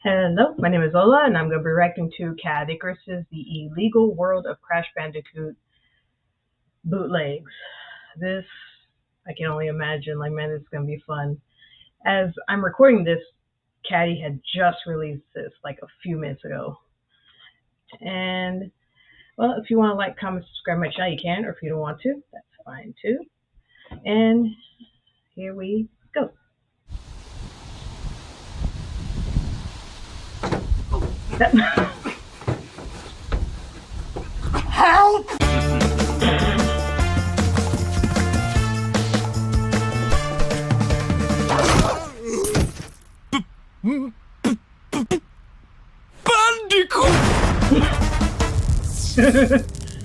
Hello, my name is Lola, and I'm going to be reacting to Caddicarus' The Illegal World of Crash Bandicoot Bootlegs. This, I can only imagine, like, man, this is going to be fun. As I'm recording this, Caddy had just released this, like, a few minutes ago. And, well, if you want to like, comment, subscribe my channel, you can, or if you don't want to, that's fine, too. And here we go. Help! Bandicoot!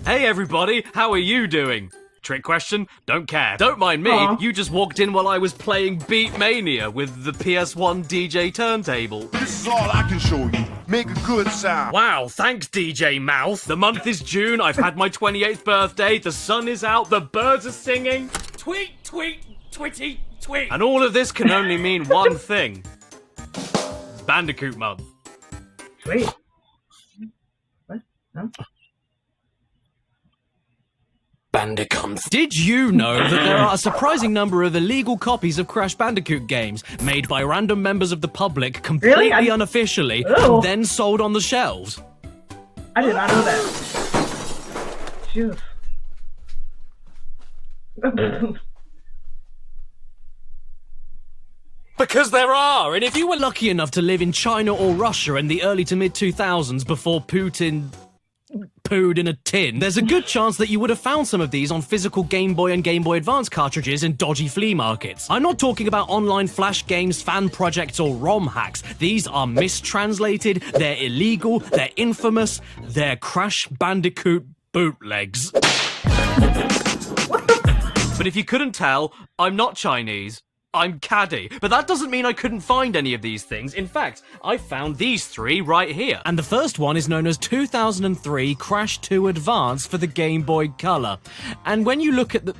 Hey everybody, how are you doing? Trick question? Don't care. Don't mind me, Aww. You just walked in while I was playing Beat Mania with the PS1 DJ turntable. This is all I can show you. Make a good sound. Wow, thanks DJ Mouth. The month is June, I've had my 28th birthday, the sun is out, the birds are singing. Tweet, tweet, twitty, tweet. And all of this can only mean one thing. Bandicoot month. Sweet. What? No? Did you know that there are a surprising number of illegal copies of Crash Bandicoot games made by random members of the public completely Really? unofficially Ew. and then sold on the shelves? I did not know that. Phew. Because there are, and if you were lucky enough to live in China or Russia in the early to mid 2000s before Putin pooed in a tin, there's a good chance that you would have found some of these on physical Game Boy and Game Boy Advance cartridges in dodgy flea markets. I'm not talking about online flash games, fan projects, or ROM hacks. These are mistranslated, they're illegal, they're infamous, they're Crash Bandicoot bootlegs. But if you couldn't tell, I'm not Chinese. I'm Caddy, but that doesn't mean I couldn't find any of these things. In fact, I found these three right here. And the first one is known as 2003 Crash 2 Advance for the Game Boy Color. And when you look at the...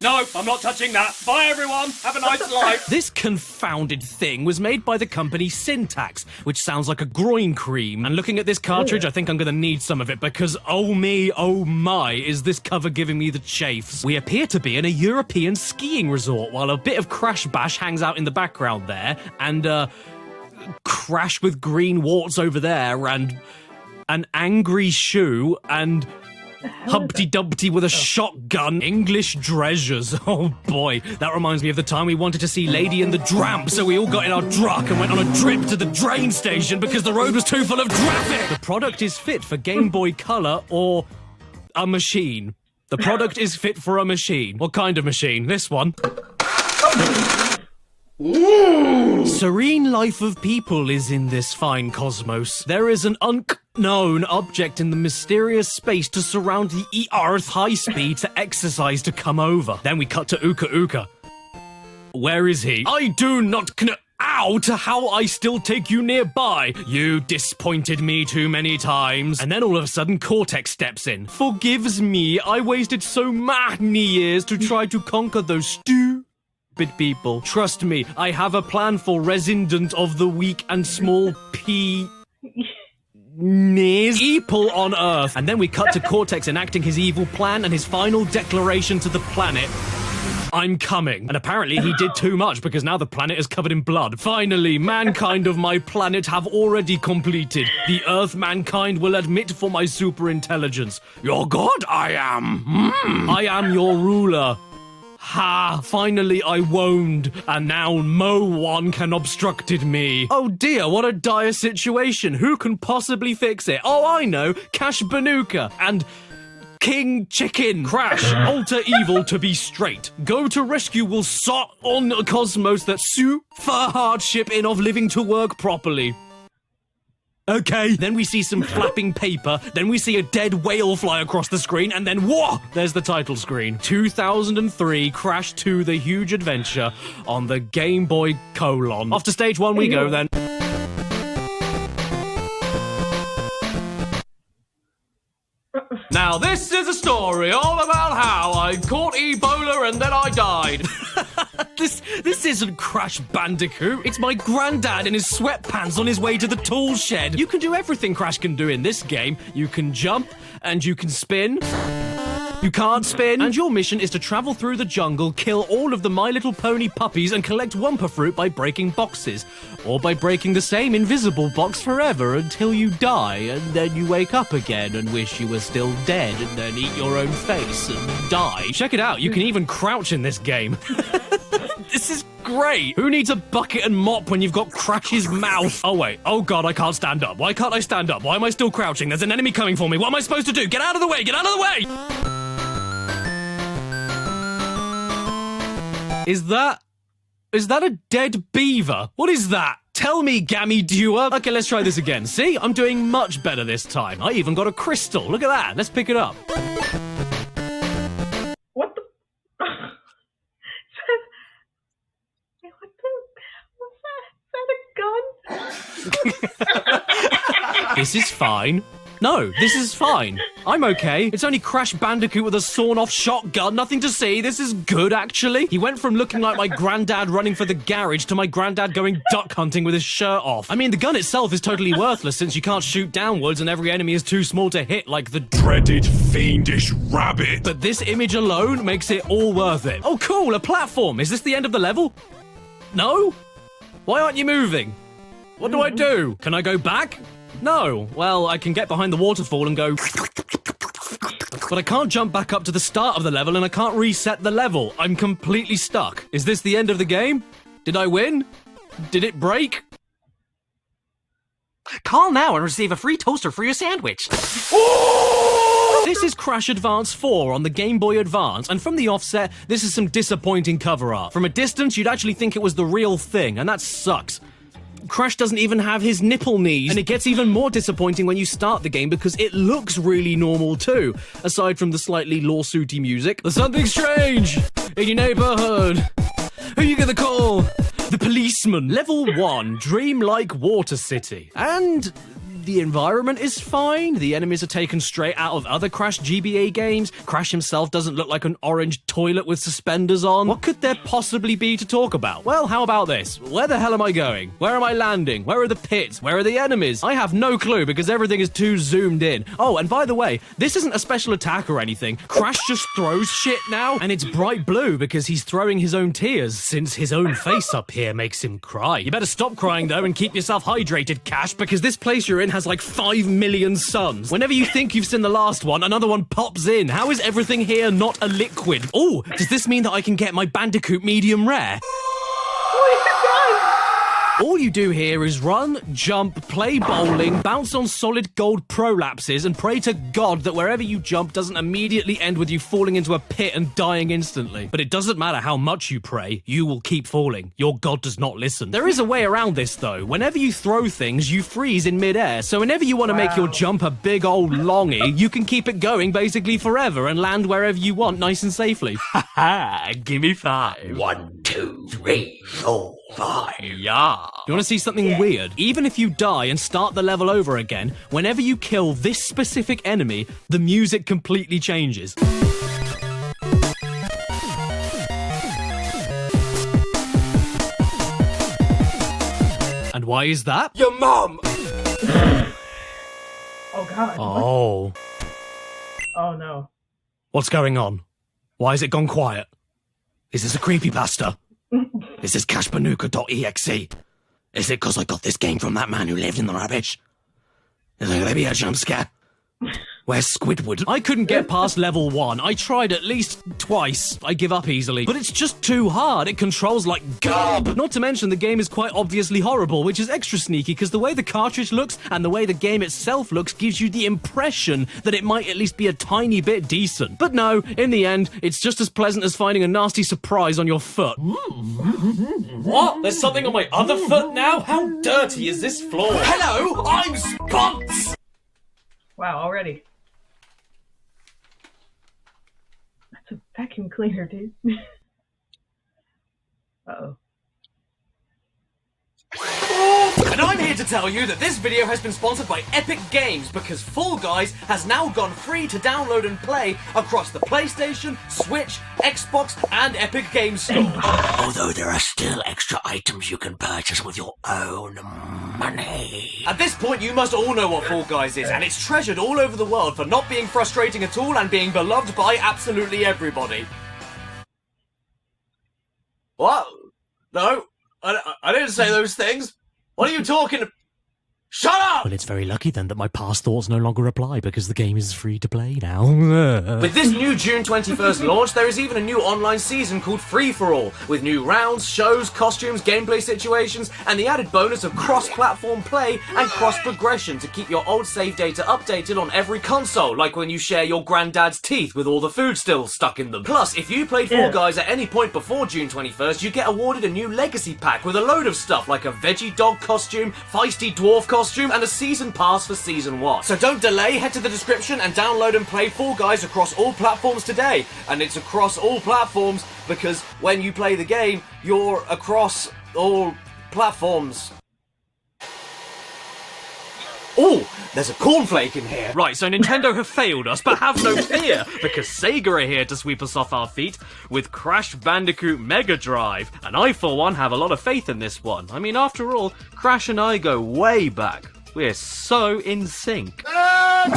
No, I'm not touching that. Bye, everyone. Have a nice life. This confounded thing was made by the company Syntax, which sounds like a groin cream. And looking at this cartridge, I think I'm going to need some of it because, oh me, oh my, is this cover giving me the chafes. We appear to be in a European skiing resort, while a bit of Crash Bash hangs out in the background there, and, Crash with green warts over there, and an angry shoe, and... Humpty Dumpty with a shotgun. English treasures. Oh boy, that reminds me of the time we wanted to see Lady and the Tramp, so we all got in our truck and went on a trip to the train station because the road was too full of traffic. The product is fit for Game Boy Color or a machine. The product is fit for a machine. What kind of machine? This one. Serene life of people is in this fine cosmos. There is an unknown object in the mysterious space to surround the Earth high speed to exercise to come over. Then we cut to Uka Uka. Where is he? I do not Ow, to how I still take you nearby. You disappointed me too many times. And then all of a sudden, Cortex steps in. Forgives me, I wasted so many years to try to conquer those stupid people. Trust me, I have a plan for resident of the weak and small people on Earth. And then we cut to Cortex enacting his evil plan and his final declaration to the planet. I'm coming. And apparently he did too much because now the planet is covered in blood. Finally, mankind of my planet have already completed. The Earth mankind will admit for my super intelligence. Your god I am. I am your ruler. Ha! Finally I woned, and now no one can obstructed me. Oh dear, what a dire situation. Who can possibly fix it? Oh, I know. Cash Banuka and King Chicken. Crash, alter evil to be straight. Go to rescue will sort on a cosmos that super hardship in of living to work properly. Okay. Then we see some flapping paper, then we see a dead whale fly across the screen, and then whoa! There's the title screen. 2003 Crash 2 The Huge Adventure on the Game Boy Colon. Off to stage one we go then. Now this is a story all about how I caught Ebola and then I died. This isn't Crash Bandicoot. It's my granddad in his sweatpants on his way to the tool shed. You can do everything Crash can do in this game. You can jump, and you can spin. You can't spin. And your mission is to travel through the jungle, kill all of the My Little Pony puppies, and collect Wumpa Fruit by breaking boxes. Or by breaking the same invisible box forever until you die, and then you wake up again and wish you were still dead, and then eat your own face and die. Check it out, you can even crouch in this game. This is great. Who needs a bucket and mop when you've got Crash's mouth? Oh wait, oh god, I can't stand up. Why can't I stand up? Why am I still crouching? There's an enemy coming for me. What am I supposed to do? Get out of the way, get out of the way! Is that a dead beaver? What is that? Tell me, Gammy Dewar. Okay, let's try this again. See? I'm doing much better this time. I even got a crystal. Look at that. Let's pick it up. What the? What's that? A gun? This is fine. No, this is fine. I'm okay. It's only Crash Bandicoot with a sawn-off shotgun. Nothing to see. This is good, actually. He went from looking like my granddad running for the garage to my granddad going duck hunting with his shirt off. I mean, the gun itself is totally worthless since you can't shoot downwards and every enemy is too small to hit, like the Dreaded fiendish rabbit. But this image alone makes it all worth it. Oh, cool, a platform. Is this the end of the level? No? Why aren't you moving? What do I do? Can I go back? No. Well, I can get behind the waterfall and go... But I can't jump back up to the start of the level and I can't reset the level. I'm completely stuck. Is this the end of the game? Did I win? Did it break? Call now and receive a free toaster for your sandwich. This is Crash Advance 4 on the Game Boy Advance, and from the offset, this is some disappointing cover art. From a distance, you'd actually think it was the real thing, and that sucks. Crash doesn't even have his nipple knees, and it gets even more disappointing when you start the game because it looks really normal too, aside from the slightly lawsuity music. There's something strange in your neighborhood. Who you gonna call? The policeman. Level 1, Dreamlike Water City. And the environment is fine. The enemies are taken straight out of other Crash GBA games. Crash himself doesn't look like an orange toilet with suspenders on. What could there possibly be to talk about? Well, how about this? Where the hell am I going? Where am I landing? Where are the pits? Where are the enemies? I have no clue because everything is too zoomed in. Oh, and by the way, this isn't a special attack or anything. Crash just throws shit now, and it's bright blue because he's throwing his own tears since his own face up here makes him cry. You better stop crying though and keep yourself hydrated, Cash, because this place you're in has like 5 million suns. Whenever you think you've seen the last one, another one pops in. How is everything here not a liquid? Oh, does this mean that I can get my Bandicoot medium rare? All you do here is run, jump, play bowling, bounce on solid gold prolapses, and pray to God that wherever you jump doesn't immediately end with you falling into a pit and dying instantly. But it doesn't matter how much you pray, you will keep falling. Your God does not listen. There is a way around this though. Whenever you throw things, you freeze in midair. So whenever you want to make your jump a big old longy, you can keep it going basically forever and land wherever you want nice and safely. Ha! Give me 5. 1, 2, 3, 4, 5. Yeah. You want to see something weird? Even if you die and start the level over again, whenever you kill this specific enemy, the music completely changes. And why is that? Your mom! Oh god. Oh. Oh no. What's going on? Why has it gone quiet? Is this a creepypasta? Is this cashpanuka.exe? Is it because I got this game from that man who lived in the rubbish? Is there gonna be a jump scare? Where's Squidward? I couldn't get past level 1. I tried at least twice. I give up easily. But it's just too hard. It controls like garb. Not to mention the game is quite obviously horrible, which is extra sneaky because the way the cartridge looks and the way the game itself looks gives you the impression that it might at least be a tiny bit decent. But no, in the end, it's just as pleasant as finding a nasty surprise on your foot. What? There's something on my other foot now? How dirty is this floor? Hello, I'm Spunts! Wow, already. That's a vacuum cleaner, dude. Uh-oh. And I'm here to tell you that this video has been sponsored by Epic Games because Fall Guys has now gone free to download and play across the PlayStation, Switch, Xbox, and Epic Games Store. Although there are still extra items you can purchase with your own money. At this point, you must all know what Fall Guys is, and it's treasured all over the world for not being frustrating at all and being beloved by absolutely everybody. What? No, I didn't say those things. What are you talking about? Shut up! Well, it's very lucky then that my past thoughts no longer apply because the game is free to play now. With this new June 21st launch, there is even a new online season called Free For All, with new rounds, shows, costumes, gameplay situations, and the added bonus of cross-platform play and cross-progression to keep your old save data updated on every console, like when you share your granddad's teeth with all the food still stuck in them. Plus, if you played Fall Guys at any point before June 21st, you get awarded a new legacy pack with a load of stuff like a veggie dog costume, feisty dwarf costume, and a season pass for season 1. So don't delay, head to the description and download and play Fall Guys across all platforms today. And it's across all platforms because when you play the game, you're across all platforms. Oh, there's a cornflake in here. Right, so Nintendo have failed us, but have no fear, because Sega are here to sweep us off our feet with Crash Bandicoot Mega Drive. And I, for one, have a lot of faith in this one. I mean, after all, Crash and I go way back. We're so in sync. That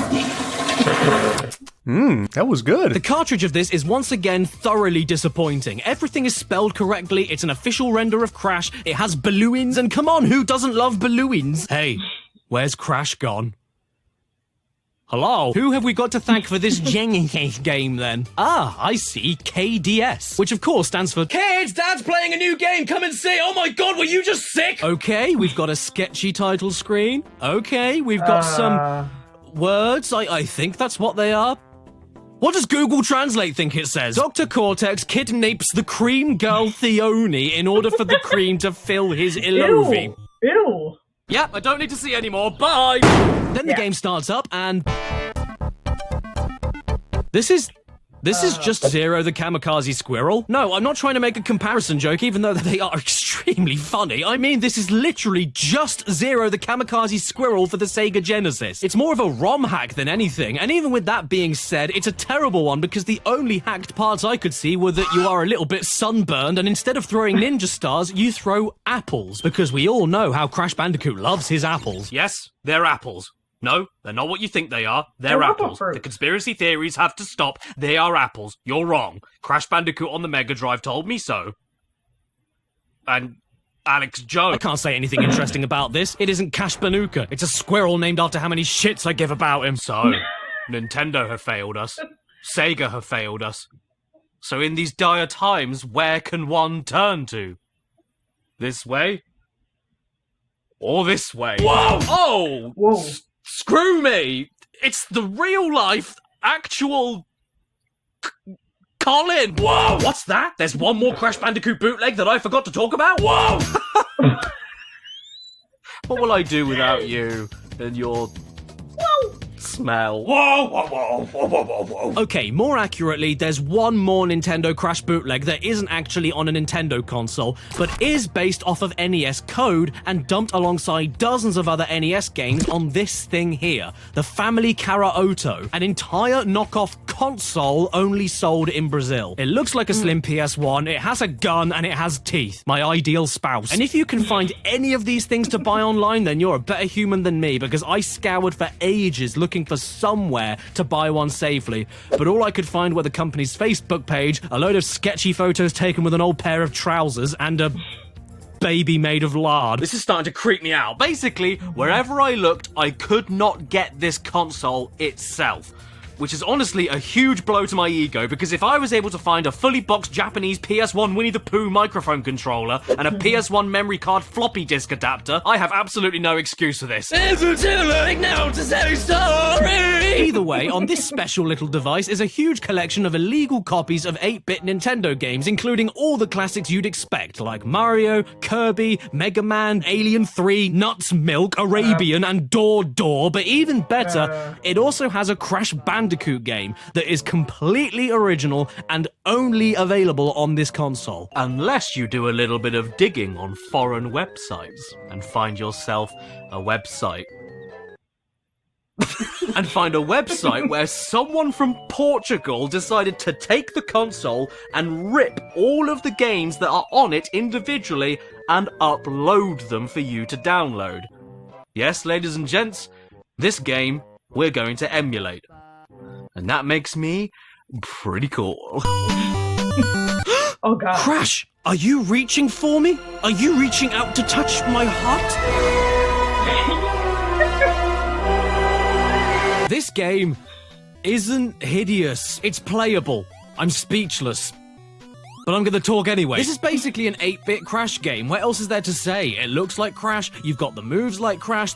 was good. The cartridge of this is once again thoroughly disappointing. Everything is spelled correctly, it's an official render of Crash, it has balloons, and come on, who doesn't love balloons? Hey, where's Crash gone? Hello? Who have we got to thank for this game then? Ah, I see, KDS. Which of course stands for Kids, Dad's playing a new game, come and see. Oh my god, were you just sick? Okay, we've got a sketchy title screen. Okay, we've got some words. I think that's what they are. What does Google Translate think it says? Dr. Cortex kidnaps the cream girl Theone in order for the cream to fill his Ilovi. Ew. Yep, I don't need to see anymore. Bye! Then the game starts up and... This is just Zero the Kamikaze Squirrel. No, I'm not trying to make a comparison joke, even though they are extremely funny. I mean, this is literally just Zero the Kamikaze Squirrel for the Sega Genesis. It's more of a ROM hack than anything, and even with that being said, it's a terrible one because the only hacked parts I could see were that you are a little bit sunburned, and instead of throwing ninja stars, you throw apples. Because we all know how Crash Bandicoot loves his apples. Yes, they're apples. No, they're not what you think they are. They're apples. The conspiracy theories have to stop. They are apples. You're wrong. Crash Bandicoot on the Mega Drive told me so. And Alex Jones. I can't say anything interesting about this. It isn't Cash Banuka. It's a squirrel named after how many shits I give about him. So, Nintendo have failed us. Sega have failed us. So in these dire times, where can one turn to? This way? Or this way? Whoa! Oh! Whoa. Screw me! It's the real life, actual... Colin! Whoa! What's that? There's one more Crash Bandicoot bootleg that I forgot to talk about? Whoa! What will I do without you and your... smell? Whoa, whoa, whoa, whoa, whoa, whoa, whoa. Okay, more accurately, there's one more Nintendo Crash bootleg that isn't actually on a Nintendo console, but is based off of NES code and dumped alongside dozens of other NES games on this thing here, the Family Karaoto, an entire knockoff console only sold in Brazil. It looks like a slim PS1, it has a gun, and it has teeth. My ideal spouse. And if you can find any of these things to buy online, then you're a better human than me, because I scoured for ages looking for somewhere to buy one safely, but all I could find were the company's Facebook page, a load of sketchy photos taken with an old pair of trousers, and a baby made of lard. This is starting to creep me out. Basically, wherever I looked, I could not get this console itself. Which is honestly a huge blow to my ego, because if I was able to find a fully boxed Japanese PS1 Winnie the Pooh microphone controller and a PS1 memory card floppy disk adapter, I have absolutely no excuse for this. Either way, on this special little device is a huge collection of illegal copies of 8-bit Nintendo games, including all the classics you'd expect, like Mario, Kirby, Mega Man, Alien 3, Nuts, Milk, Arabian, and Door, but even better, it also has a Crash Bandicoot Bandicoot game that is completely original and only available on this console. Unless you do a little bit of digging on foreign websites and find yourself a website. And find a website where someone from Portugal decided to take the console and rip all of the games that are on it individually and upload them for you to download. Yes, ladies and gents, this game we're going to emulate. And that makes me pretty cool. Oh god. Crash, are you reaching for me? Are you reaching out to touch my heart? This game isn't hideous. It's playable. I'm speechless. But I'm going to talk anyway. This is basically an 8-bit Crash game. What else is there to say? It looks like Crash. You've got the moves like Crash.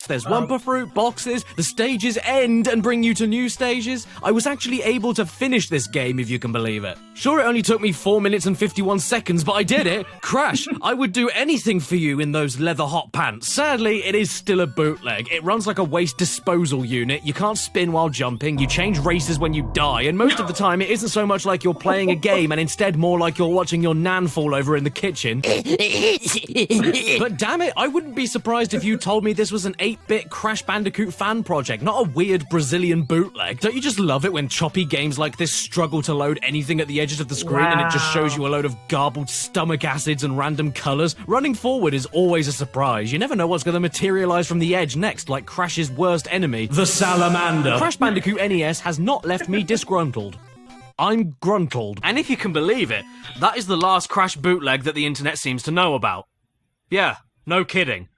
There's Wumpa Fruit, boxes, the stages end and bring you to new stages. I was actually able to finish this game, if you can believe it. Sure, it only took me 4 minutes and 51 seconds, but I did it. Crash, I would do anything for you in those leather hot pants. Sadly, it is still a bootleg. It runs like a waste disposal unit. You can't spin while jumping. You change races when you die. And most of the time, it isn't so much like you're playing a game and instead more like you're watching your nan fall over in the kitchen. But damn it, I wouldn't be surprised if you told me this was an 8-bit Crash Bandicoot fan project, not a weird Brazilian bootleg. Don't you just love it when choppy games like this struggle to load anything at the edges of the screen and it just shows you a load of garbled stomach acids and random colours? Running forward is always a surprise. You never know what's going to materialise from the edge next, like Crash's worst enemy, the Salamander. Crash Bandicoot NES has not left me disgruntled. I'm gruntled. And if you can believe it, that is the last Crash bootleg that the internet seems to know about. Yeah, no kidding.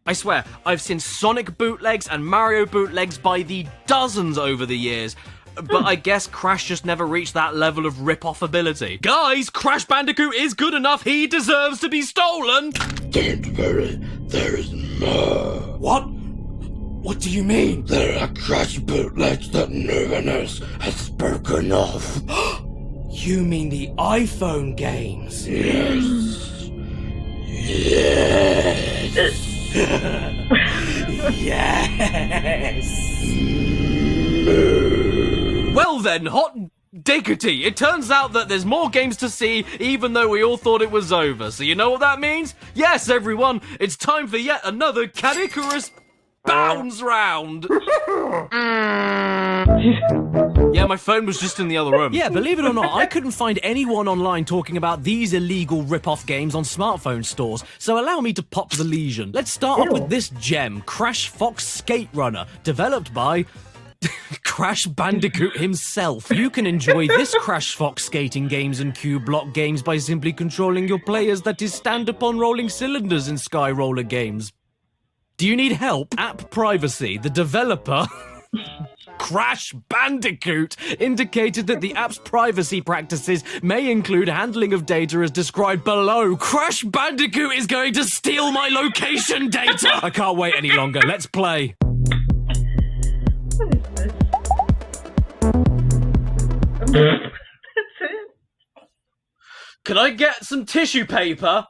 I swear, I've seen Sonic bootlegs and Mario bootlegs by the dozens over the years, but I guess Crash just never reached that level of rip-off ability. Guys, Crash Bandicoot is good enough, he deserves to be stolen! Don't worry, there is more. What? What do you mean? There are Crash bootlegs that no one else has spoken of. You mean the iPhone games? Yes. Yes. Yes! Well then, hot diggity, it turns out that there's more games to see even though we all thought it was over. So you know what that means? Yes, everyone, it's time for yet another Caddicarus bounds round! Yeah, my phone was just in the other room. Yeah, believe it or not, I couldn't find anyone online talking about these illegal rip-off games on smartphone stores, so allow me to pop the lesion. Let's start off with this gem, Crash Fox Skate Runner, developed by Crash Bandicoot himself. You can enjoy this Crash Fox skating games and cube block games by simply controlling your players, that is, stand upon rolling cylinders in Sky Roller games. Do you need help? App Privacy, the developer... Crash Bandicoot indicated that the app's privacy practices may include handling of data as described below. Crash Bandicoot is going to steal my location data! I can't wait any longer. Let's play. What is this? That's it? Can I get some tissue paper?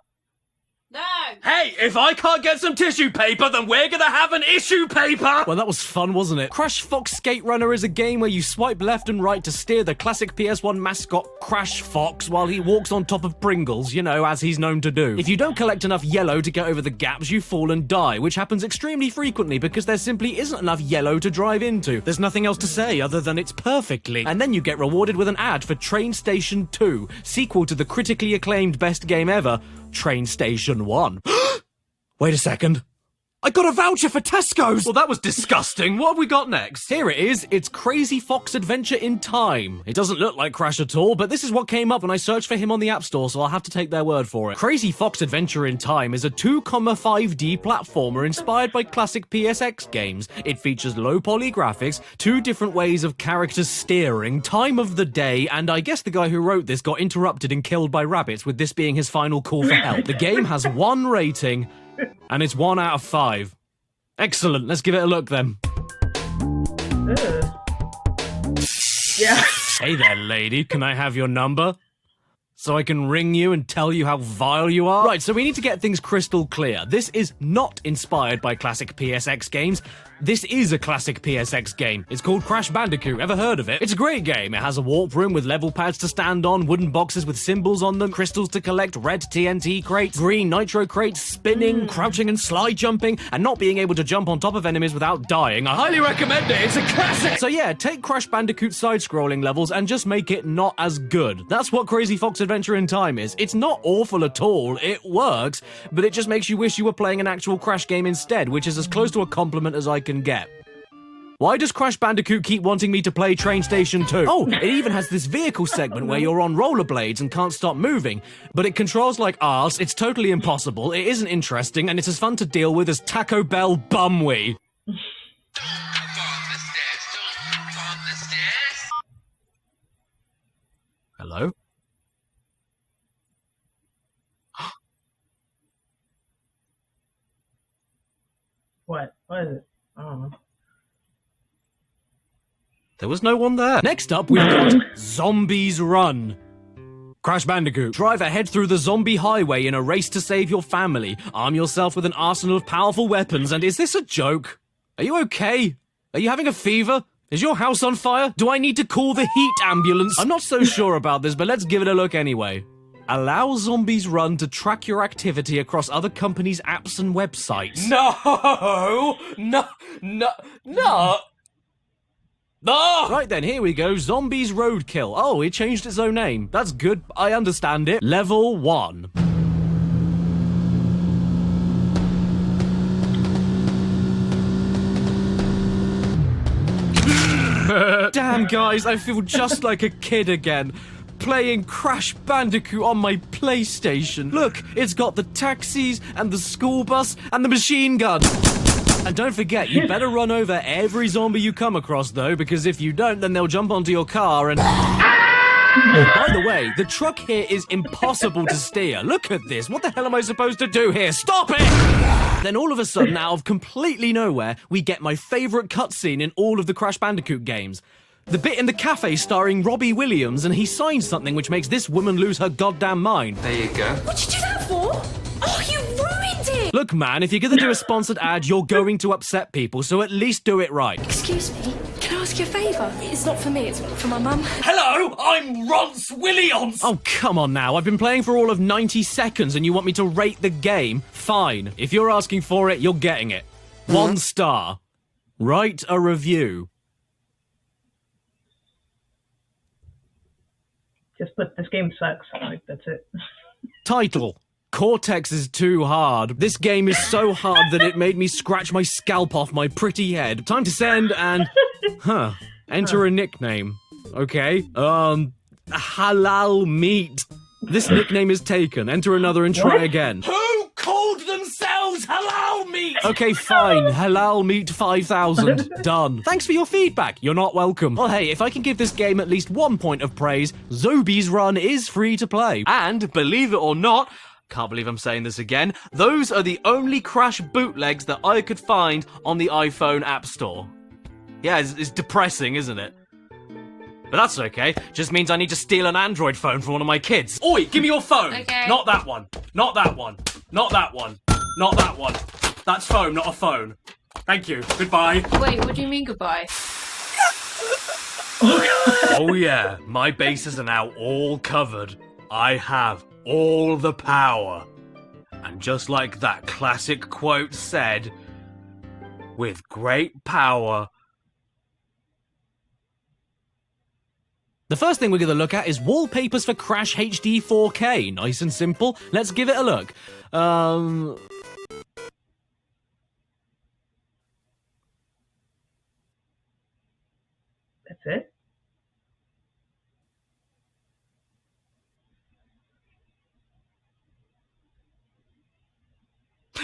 No! Hey, if I can't get some tissue paper, then we're gonna have an issue paper! Well, that was fun, wasn't it? Crash Fox Skate Runner is a game where you swipe left and right to steer the classic PS1 mascot Crash Fox while he walks on top of Pringles, you know, as he's known to do. If you don't collect enough yellow to get over the gaps, you fall and die, which happens extremely frequently because there simply isn't enough yellow to drive into. There's nothing else to say other than it's perfectly. And then you get rewarded with an ad for Train Station 2, sequel to the critically acclaimed best game ever, Train Station 1. Wait a second. I got a voucher for Tesco's! Well, that was disgusting. What have we got next? Here it is. It's Crazy Fox Adventure in Time. It doesn't look like Crash at all, but this is what came up when I searched for him on the App Store, so I'll have to take their word for it. Crazy Fox Adventure in Time is a 2,5D platformer inspired by classic PSX games. It features low poly graphics, 2 different ways of character steering, time of the day, and I guess the guy who wrote this got interrupted and killed by rabbits, with this being his final call for help. The game has 1 rating, and it's 1 out of 5. Excellent, let's give it a look then. Yeah. Hey there, lady, can I have your number? so I can ring you and tell you how vile you are? Right, so we need to get things crystal clear. This is not inspired by classic PSX games. This is a classic PSX game. It's called Crash Bandicoot. Ever heard of it? It's a great game. It has a warp room with level pads to stand on, wooden boxes with symbols on them, crystals to collect, red TNT crates, green nitro crates, spinning, crouching and slide jumping, and not being able to jump on top of enemies without dying. I highly recommend it. It's a classic. So yeah, take Crash Bandicoot side-scrolling levels and just make it not as good. That's what Crazy Fox Adventure in Time is. It's not awful at all. It works, but it just makes you wish you were playing an actual Crash game instead, which is as close to a compliment as I can get. Why does Crash Bandicoot keep wanting me to play Train Station 2? Oh, it even has this vehicle segment where you're on rollerblades and can't stop moving, but it controls like arse, it's totally impossible, it isn't interesting, and it's as fun to deal with as Taco Bell Bumwee. Hello? What? What is it? I don't know. There was no one there. Next up, we've got Zombies Run. Crash Bandicoot. Drive ahead through the zombie highway in a race to save your family. Arm yourself with an arsenal of powerful weapons. And is this a joke? Are you okay? Are you having a fever? Is your house on fire? Do I need to call the heat ambulance? I'm not so sure about this, but let's give it a look anyway. Allow Zombies Run to track your activity across other companies' apps and websites. No! Right then, here we go. Zombies Roadkill. Oh, it changed its own name. That's good. I understand it. Level 1. Damn, guys, I feel just like a kid again. Playing Crash Bandicoot on my PlayStation. Look, it's got the taxis and the school bus and the machine gun. And don't forget, you better run over every zombie you come across, though, because if you don't, then they'll jump onto your car and... By the way, the truck here is impossible to steer. Look at this. What the hell am I supposed to do here? Stop it! Then all of a sudden, out of completely nowhere, we get my favourite cutscene in all of the Crash Bandicoot games. The bit in the cafe starring Robbie Williams, and he signs something which makes this woman lose her goddamn mind. There you go. What'd you do that for? Oh, you ruined it! Look, man, if you're gonna do a sponsored ad, you're going to upset people, so at least do it right. Excuse me, can I ask you a favour? It's not for me, it's for my mum. Hello, I'm Ronce Williams! Oh, come on now, I've been playing for all of 90 seconds and you want me to rate the game? Fine. If you're asking for it, you're getting it. 1 star. Write a review. Just put this game sucks. Like, that's it. Title. Cortex is too hard. This game is so hard that it made me scratch my scalp off my pretty head. Time to send and... Enter a nickname. Okay. Halal Meat. This nickname is taken. Enter another and try again. Who called themselves Halal Meat? Okay, fine. Halal Meat 5000. Done. Thanks for your feedback. You're not welcome. Well, hey, if I can give this game at least 1 point of praise, Zombies Run is free to play. And, believe it or not, can't believe I'm saying this again, those are the only Crash bootlegs that I could find on the iPhone App Store. Yeah, it's depressing, isn't it? But that's okay. Just means I need to steal an Android phone from one of my kids. Oi, give me your phone. Okay. Not that one. Not that one. Not that one. Not that one. That's phone, not a phone. Thank you. Goodbye. Wait, what do you mean goodbye? Oh yeah, my bases are now all covered. I have all the power. And just like that classic quote said, with great power... The first thing we're going to look at is wallpapers for Crash HD 4K. Nice and simple. Let's give it a look. That's it?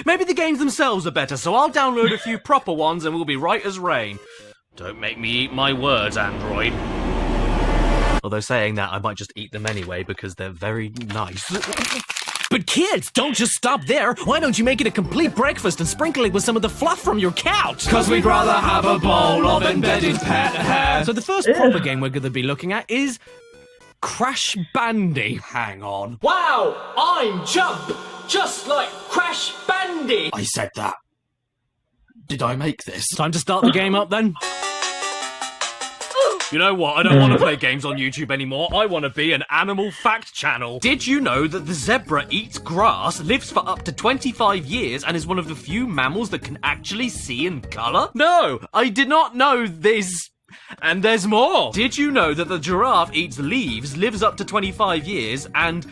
Maybe the games themselves are better, so I'll download a few proper ones and we'll be right as rain. Don't make me eat my words, Android. Although saying that, I might just eat them anyway because they're very nice. But kids, don't just stop there. Why don't you make it a complete breakfast and sprinkle it with some of the fluff from your couch? Because we'd rather have a bowl of embedded pet hair. So the first proper game we're going to be looking at is Crash Bandy. Hang on. Wow, I'm Jump, just like Crash Bandy. I said that. Did I make this? Time to start the game up then. You know what? I don't want to play games on YouTube anymore. I want to be an animal fact channel. Did you know that the zebra eats grass, lives for up to 25 years, and is one of the few mammals that can actually see in colour? No, I did not know this. And there's more. Did you know that the giraffe eats leaves, lives up to 25 years, and...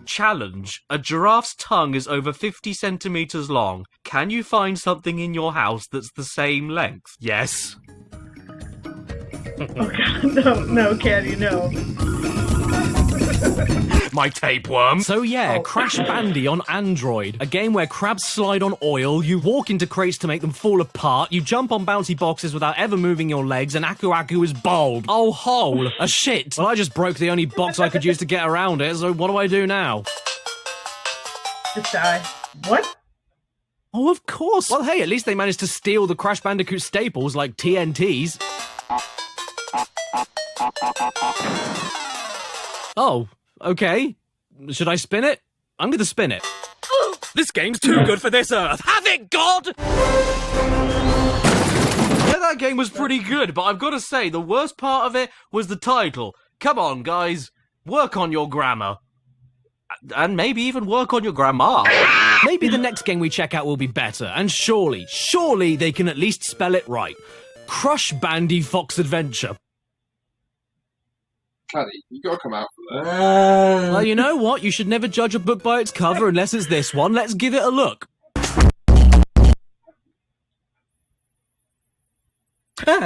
Challenge. A giraffe's tongue is over 50 centimetres long. Can you find something in your house that's the same length? Yes. Oh god, no, Caddy, no. My tapeworm. So yeah, Crash Bandy on Android. A game where crabs slide on oil, you walk into crates to make them fall apart, you jump on bouncy boxes without ever moving your legs, and Aku Aku is bald. Oh, hole. A shit. Well, I just broke the only box I could use to get around it, so what do I do now? Just die. What? Oh, of course. Well, hey, at least they managed to steal the Crash Bandicoot staples like TNTs. Oh, okay. Should I spin it? I'm gonna spin it. This game's too good for this Earth. Have it, God! Yeah, that game was pretty good, but I've got to say, the worst part of it was the title. Come on, guys. Work on your grammar. And maybe even work on your grammar. Maybe the next game we check out will be better, and surely they can at least spell it right. Crush Bandy Fox Adventure. Caddy, you gotta come out for that. Well, you know what? You should never judge a book by its cover unless it's this one. Let's give it a look.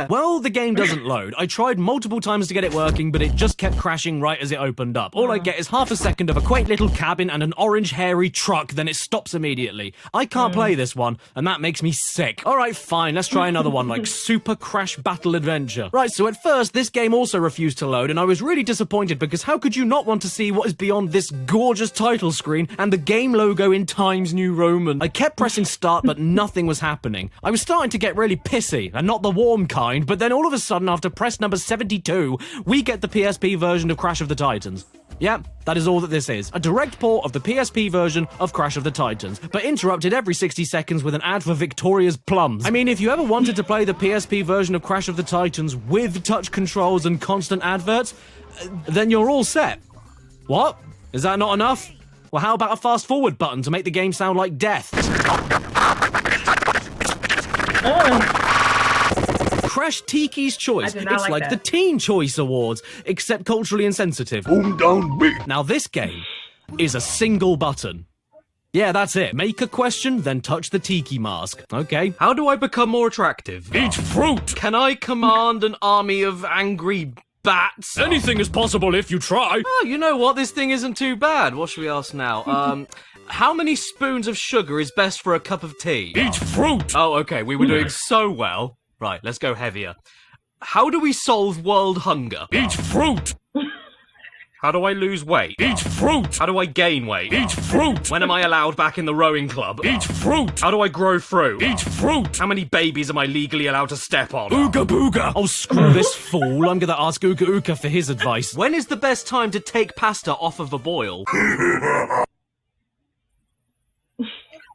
Well, the game doesn't load. I tried multiple times to get it working, but it just kept crashing right as it opened up. All I get is half a second of a quaint little cabin and an orange hairy truck, then it stops immediately. I can't play this one, and that makes me sick. Alright, fine, let's try another one, like Super Crash Battle Adventure. Right, so at first, this game also refused to load, and I was really disappointed because how could you not want to see what is beyond this gorgeous title screen and the game logo in Times New Roman? I kept pressing start, but nothing was happening. I was starting to get really pissy, and not the warm kind, but then all of a sudden, after press number 72, we get the PSP version of Crash of the Titans. Yeah, that is all that this is. A direct port of the PSP version of Crash of the Titans, but interrupted every 60 seconds with an ad for Victoria's Plums. I mean, if you ever wanted to play the PSP version of Crash of the Titans with touch controls and constant adverts, then you're all set. What? Is that not enough? Well, how about a fast forward button to make the game sound like death? Crash Tiki's Choice. It's like the Teen Choice Awards, except culturally insensitive. Boom down big. Now this game is a single button. Yeah, that's it. Make a question, then touch the tiki mask. Okay. How do I become more attractive? Eat fruit! Can I command an army of angry bats? Anything is possible if you try. Oh, you know what? This thing isn't too bad. What should we ask now? How many spoons of sugar is best for a cup of tea? Eat fruit! Oh, okay. We were doing so well. Right, let's go heavier. How do we solve world hunger? Eat fruit! How do I lose weight? Eat fruit! How do I gain weight? Eat fruit! When am I allowed back in the rowing club? Eat fruit! How do I grow fruit? Eat fruit! How many babies am I legally allowed to step on? Ooga booga! Oh, screw this fool. I'm gonna ask Ooga Ooka for his advice. When is the best time to take pasta off of a boil?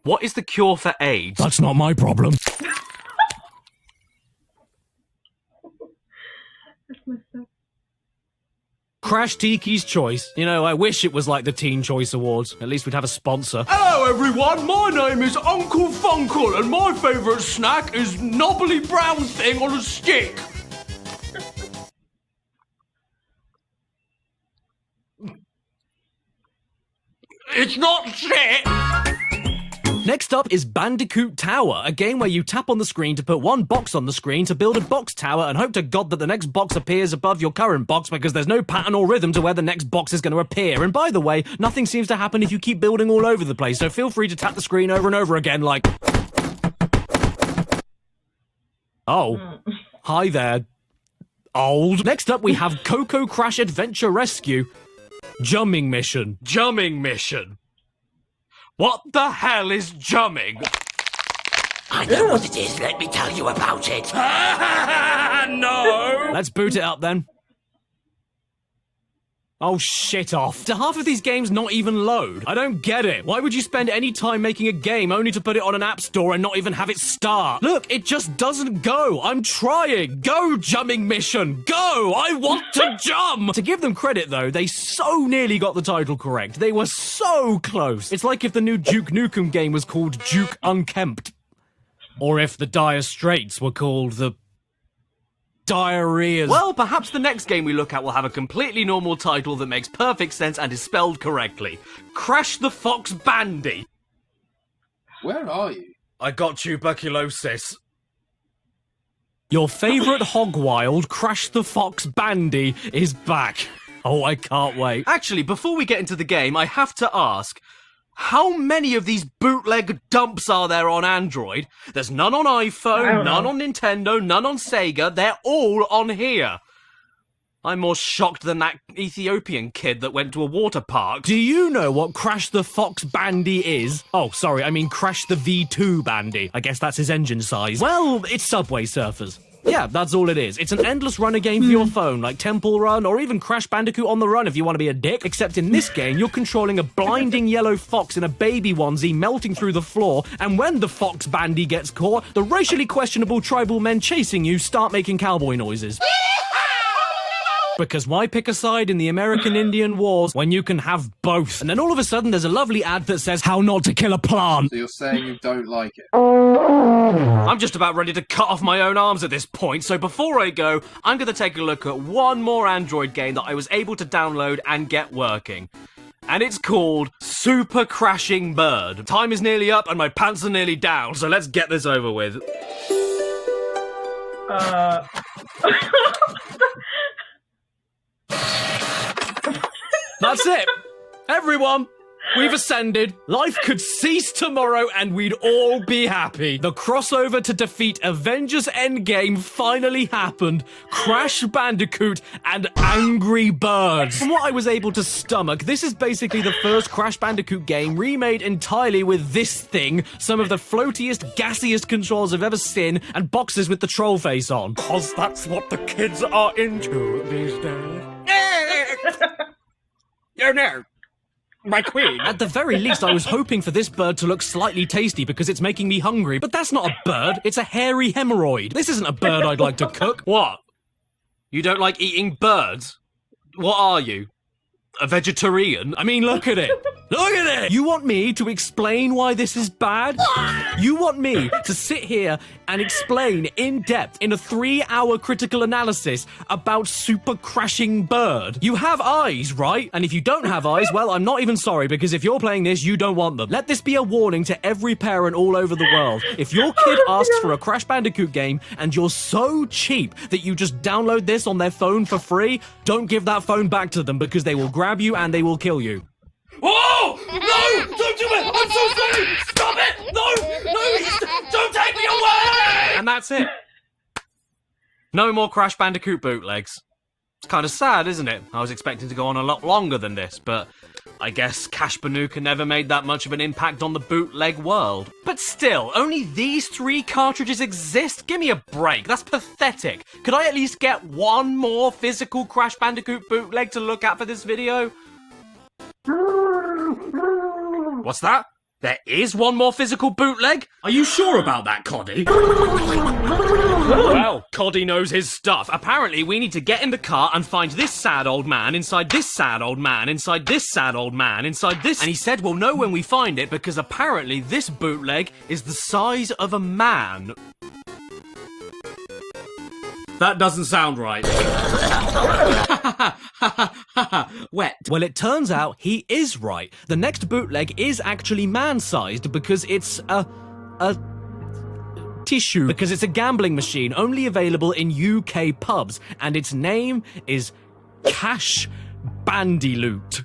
What is the cure for AIDS? That's not my problem. Crash Tiki's Choice. You know, I wish it was like the Teen Choice Awards. At least we'd have a sponsor. Hello, everyone. My name is Uncle Funkle, and my favourite snack is knobbly brown thing on a stick. It's not shit. Next up is Bandicoot Tower, a game where you tap on the screen to put one box on the screen to build a box tower and hope to God that the next box appears above your current box because there's no pattern or rhythm to where the next box is going to appear. And by the way, nothing seems to happen if you keep building all over the place, so feel free to tap the screen over and over again like... Oh. Hi there, old. Next up we have Coco Crash Adventure Rescue. Jumming Mission. Jumming Mission. What the hell is jumming? I know what it is. Let me tell you about it. No! Let's boot it up then. Oh, shit off. Do half of these games not even load? I don't get it. Why would you spend any time making a game only to put it on an app store and not even have it start? Look, it just doesn't go. I'm trying. Go, jumping mission. Go. I want to jump. To give them credit, though, they so nearly got the title correct. They were so close. It's like if the new Duke Nukem game was called Duke Unkempt. Or if the Dire Straits were called the... Diarrheas. Well, perhaps the next game we look at will have a completely normal title that makes perfect sense and is spelled correctly. Crash the Fox Bandy. Where are you? I got tuberculosis. Your favourite hog-wild, Crash the Fox Bandy, is back. Oh, I can't wait. Actually, before we get into the game, I have to ask... How many of these bootleg dumps are there on Android? There's none on iPhone, none on Nintendo, none on Sega. They're all on here. I'm more shocked than that Ethiopian kid that went to a water park. Do you know what Crash the Fox Bandy is? Oh, sorry, I mean Crash the V2 Bandy. I guess that's his engine size. Well, it's Subway Surfers. Yeah, that's all it is. It's an endless runner game for your phone, like Temple Run, or even Crash Bandicoot on the Run if you want to be a dick. Except in this game, you're controlling a blinding yellow fox in a baby onesie melting through the floor, and when the fox bandy gets caught, the racially questionable tribal men chasing you start making cowboy noises. Because why pick a side in the American Indian Wars when you can have both? And then all of a sudden there's a lovely ad that says how not to kill a plant. So you're saying you don't like it? I'm just about ready to cut off my own arms at this point, so before I go, I'm going to take a look at one more Android game that I was able to download and get working. And it's called Super Crashing Bird. Time is nearly up and my pants are nearly down, so let's get this over with. That's it. Everyone, we've ascended. Life could cease tomorrow and we'd all be happy. The crossover to defeat Avengers Endgame finally happened. Crash Bandicoot and Angry Birds. From what I was able to stomach, this is basically the first Crash Bandicoot game remade entirely with this thing, some of the floatiest, gassiest controls I've ever seen, and boxes with the troll face on. 'Cause that's what the kids are into these days. You're there. My queen. At the very least, I was hoping for this bird to look slightly tasty because it's making me hungry, but that's not a bird, it's a hairy hemorrhoid. This isn't a bird I'd like to cook. What? You don't like eating birds? What are you? A vegetarian? I mean, look at it. Look at it! You want me to explain why this is bad? You want me to sit here and explain in depth in a 3-hour critical analysis about Super Crashing Bird? You have eyes, right? And if you don't have eyes, well, I'm not even sorry, because if you're playing this, you don't want them. Let this be a warning to every parent all over the world. If your kid asks for a Crash Bandicoot game and you're so cheap that you just download this on their phone for free, don't give that phone back to them because they will grab you and they will kill you. Oh! No! Don't do it! I'm so sorry! Stop it! No! Don't take me away! And that's it. No more Crash Bandicoot bootlegs. It's kind of sad, isn't it? I was expecting to go on a lot longer than this, but I guess Cash Banuka never made that much of an impact on the bootleg world. But still, only these 3 cartridges exist? Give me a break, that's pathetic. Could I at least get one more physical Crash Bandicoot bootleg to look at for this video? What's that? There is one more physical bootleg? Are you sure about that, Coddy? Well, Coddy knows his stuff. Apparently, we need to get in the car and find this sad old man inside this sad old man inside this sad old man inside this... And he said we'll know when we find it because apparently this bootleg is the size of a man. That doesn't sound right. Wet. Well, it turns out he is right. The next bootleg is actually man-sized because it's a tissue. Because it's a gambling machine only available in UK pubs, and its name is Cash Bandiloot.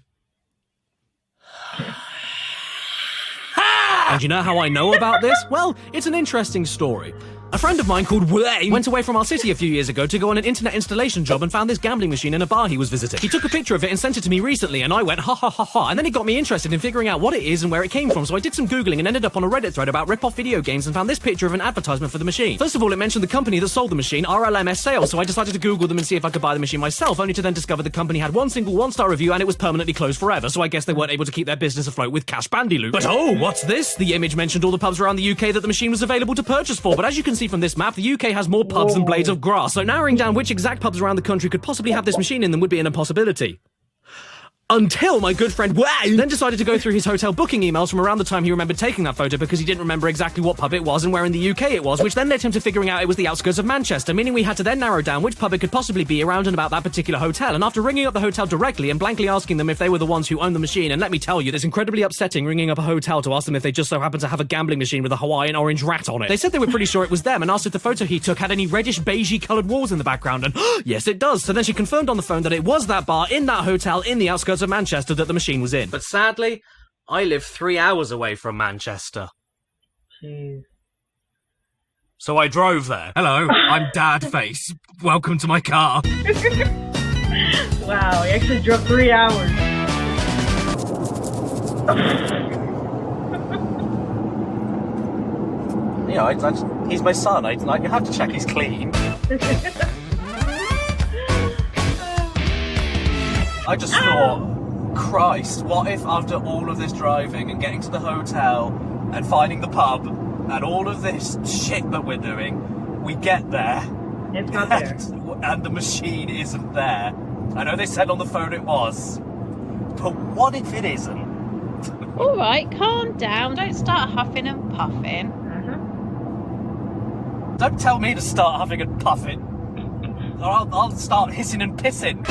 And you know how I know about this? Well, it's an interesting story. A friend of mine called Wayne went away from our city a few years ago to go on an internet installation job and found this gambling machine in a bar he was visiting. He took a picture of it and sent it to me recently, and I went, ha ha ha ha, and then it got me interested in figuring out what it is and where it came from, so I did some Googling and ended up on a Reddit thread about rip-off video games and found this picture of an advertisement for the machine. First of all, it mentioned the company that sold the machine, RLMS Sales, so I decided to Google them and see if I could buy the machine myself, only to then discover the company had one single one-star review and it was permanently closed forever, so I guess they weren't able to keep their business afloat with Cash Bandicoot. But oh, what's this? The image mentioned all the pubs around the UK that the machine was available to purchase for, but as you can see from this map, the UK has more pubs than blades of grass, so narrowing down which exact pubs around the country could possibly have this machine in them would be an impossibility. Until my good friend Wayne then decided to go through his hotel booking emails from around the time he remembered taking that photo because he didn't remember exactly what pub it was and where in the UK it was, which then led him to figuring out it was the outskirts of Manchester, meaning we had to then narrow down which pub it could possibly be around and about that particular hotel. And after ringing up the hotel directly and blankly asking them if they were the ones who owned the machine, and let me tell you, it's incredibly upsetting ringing up a hotel to ask them if they just so happened to have a gambling machine with a Hawaiian orange rat on it. They said they were pretty sure it was them and asked if the photo he took had any reddish beigey coloured walls in the background, and yes it does. So then she confirmed on the phone that it was that bar in that hotel in the outskirts of Manchester that the machine was in. But sadly, I live 3 hours away from Manchester. Jeez. So I drove there. Hello, I'm Dad Face. Welcome to my car. Wow, he actually drove 3 hours. You know, he's my son. You have to check he's clean. I just thought, Christ, what if after all of this driving and getting to the hotel and finding the pub and all of this shit that we're doing, we get there. It's not there. And the machine isn't there. I know they said on the phone it was. But what if it isn't? All right, calm down. Don't start huffing and puffing. Don't tell me to start huffing and puffing. Or I'll start hissing and pissing.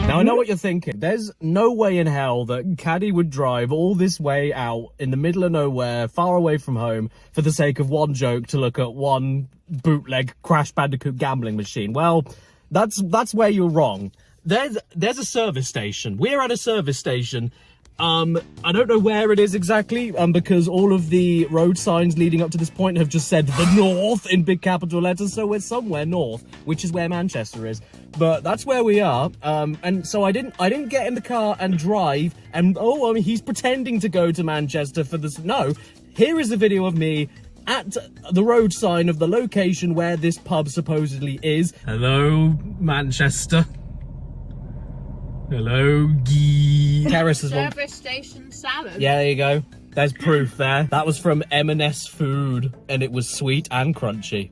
Now, I know what you're thinking. There's no way in hell that Caddy would drive all this way out in the middle of nowhere, far away from home, for the sake of one joke to look at one bootleg Crash Bandicoot gambling machine. Well, that's where you're wrong. There's a service station. We're at a service station. I don't know where it is exactly, because all of the road signs leading up to this point have just said the north in big capital letters, so we're somewhere north, which is where Manchester is. But that's where we are, and so I didn't get in the car and drive, and he's pretending to go to Manchester for this. No, here is a video of me at the road sign of the location where this pub supposedly is. Hello, Manchester. Hello, Caddicarus is one. Service station salad. Yeah, there you go. There's proof there. That was from M&S Food, and it was sweet and crunchy,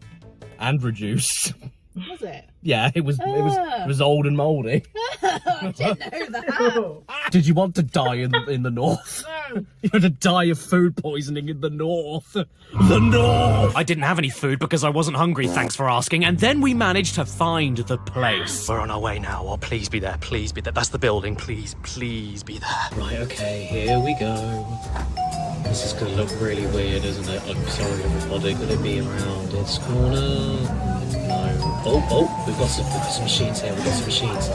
and reduced. Was it? Yeah, it was old and mouldy. I didn't know that. Did you want to die in the north? No. You had to die of food poisoning in the north. The north! I didn't have any food because I wasn't hungry, thanks for asking, and then we managed to find the place. We're on our way now. Oh, please be there, please be there. That's the building, please be there. Right, okay, here we go. This is gonna look really weird, isn't it? I'm sorry, everybody. Could it be around its corner? No. Oh, we've got some machines here. We've got some machines.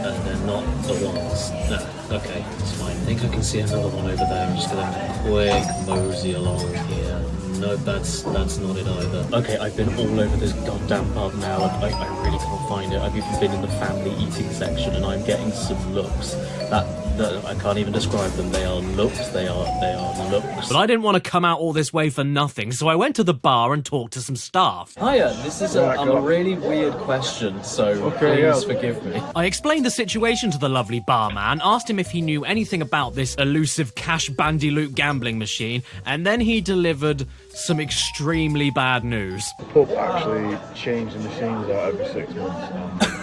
They're not the ones. No, okay, it's fine. I think I can see another one over there. I'm just gonna quick mosey along here. No, that's not it either. Okay, I've been all over this goddamn pub now. I really can't find it. I've even been in the family eating section, and I'm getting some looks that I can't even describe them. They are looks. They are looks. But I didn't want to come out all this way for nothing, so I went to the bar and talked to some staff. Hiya, this is a really weird question, so please forgive me. I explained the situation to the lovely barman, asked him if he knew anything about this elusive Cash Bandicoot gambling machine, and then he delivered some extremely bad news. The pub actually changed the machines out every 6 months.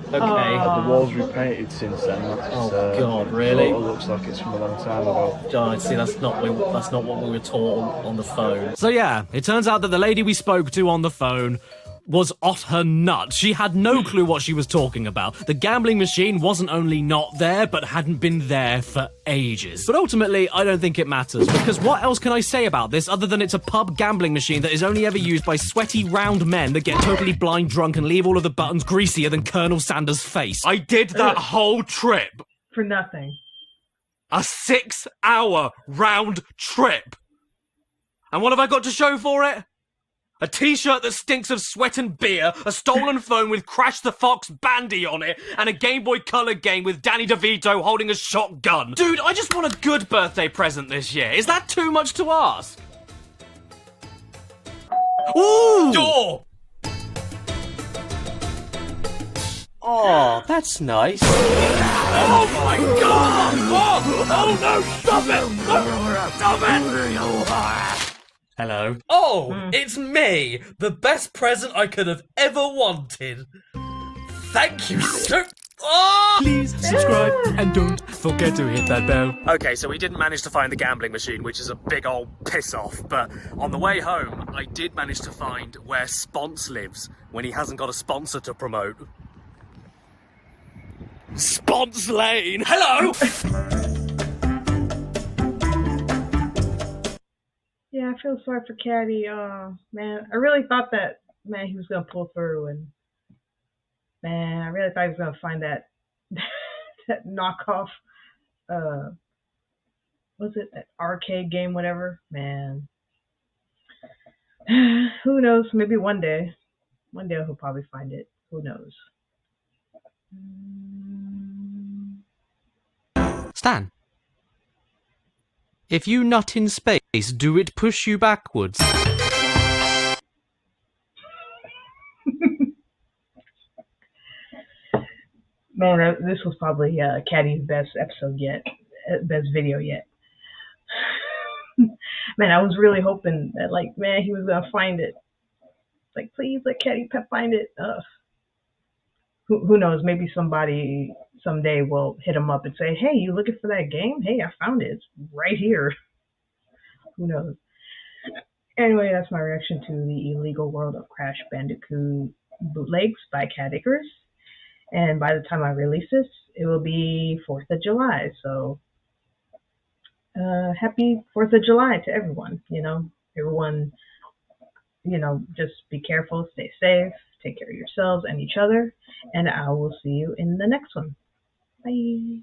Okay. The walls repainted since then. God, really? It looks like it's from a long time ago. God, see, that's not what we were taught on the phone. So yeah, it turns out that the lady we spoke to on the phone was off her nut. She had no clue what she was talking about. The gambling machine wasn't only not there, but hadn't been there for ages. But ultimately, I don't think it matters, because what else can I say about this other than it's a pub gambling machine that is only ever used by sweaty, round men that get totally blind drunk and leave all of the buttons greasier than Colonel Sanders' face. I did that whole trip For nothing. A 6-hour round trip. And what have I got to show for it? A t-shirt that stinks of sweat and beer, a stolen phone with Crash the Fox Bandy on it, and a Game Boy Color game with Danny DeVito holding a shotgun. Dude, I just want a good birthday present this year. Is that too much to ask? Ooh! Door! Oh, that's nice. Oh my god! Oh no, stop it! Stop it! Hello. Oh, it's me! The best present I could have ever wanted. Thank you so... Oh! Please subscribe and don't forget to hit that bell. Okay, so we didn't manage to find the gambling machine, which is a big old piss off, but on the way home, I did manage to find where Spons lives when he hasn't got a sponsor to promote. Spons Lane! Hello! Yeah, I feel sorry for Caddy. Man, I really thought that, man, he was going to pull through. And, man, I really thought he was going to find that that knockoff, was it that arcade game, whatever? Man. Who knows? Maybe one day. One day he'll probably find it. Who knows? Stan, if you nut in space, do it push you backwards? Man, this was probably Caddy's best episode yet, best video yet. Man, I was really hoping that, like, man, he was gonna find it. Like, please let Caddy Pep find it. Who knows? Maybe somebody someday will hit him up and say, "Hey, you looking for that game? Hey, I found it. It's right here." Who knows? Anyway, that's my reaction to the illegal world of Crash Bandicoot Bootlegs by Caddicarus. And by the time I release this, it will be 4th of July. So, happy 4th of July to everyone. Everyone, just be careful, stay safe, take care of yourselves and each other. And I will see you in the next one. Bye.